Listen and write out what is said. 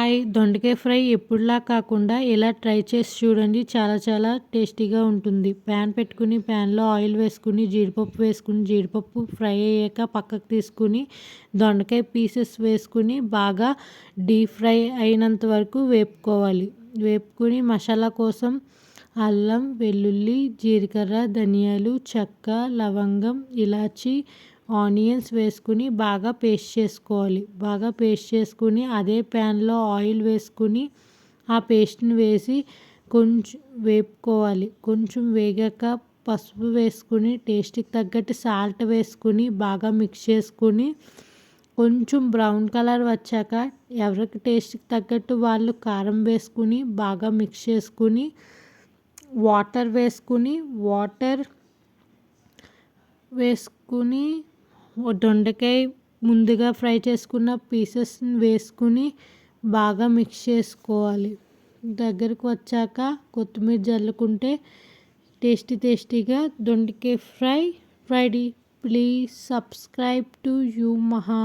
Hi! దొండకాయ fry ఎప్పుడులా కాకుండా ఇలా ట్రై చేసి చూడండి. చాలా చాలా టేస్టీగా ఉంటుంది. ప్యాన్ పెట్టుకుని ప్యాన్లో ఆయిల్ వేసుకుని జీడిపప్పు ఫ్రై అయ్యాక పక్కకు తీసుకుని దొండకాయ పీసెస్ వేసుకుని బాగా డీప్ ఫ్రై అయినంత వరకు వేపుకోవాలి. వేపుకుని మసాలా కోసం అల్లం, వెల్లుల్లి, జీలకర్ర, ధనియాలు, చెక్క, లవంగం, ఇలాచి, ఆనియన్స్ వేసుకుని బాగా పేస్ట్ చేసుకోవాలి. బాగా పేస్ట్ చేసుకుని అదే ప్యాన్లో ఆయిల్ వేసుకుని ఆ పేస్ట్ని వేసి కొంచెం వేపుకోవాలి. కొంచెం వేగాక పసుపు వేసుకుని టేస్ట్కి తగ్గట్టు సాల్ట్ వేసుకుని బాగా మిక్స్ చేసుకుని కొంచెం బ్రౌన్ కలర్ వచ్చాక ఎవరికి టేస్ట్కి తగ్గట్టు వాళ్ళు కారం వేసుకుని బాగా మిక్స్ చేసుకుని వాటర్ వేసుకుని దొండకాయ ముందుగా ఫ్రై చేసుకున్న పీసెస్ని వేసుకుని బాగా మిక్స్ చేసుకోవాలి. దగ్గరకు వచ్చాక కొత్తిమీర జల్లుకుంటే టేస్టీగా దొండకాయ fry ready. Please subscribe to you మహా.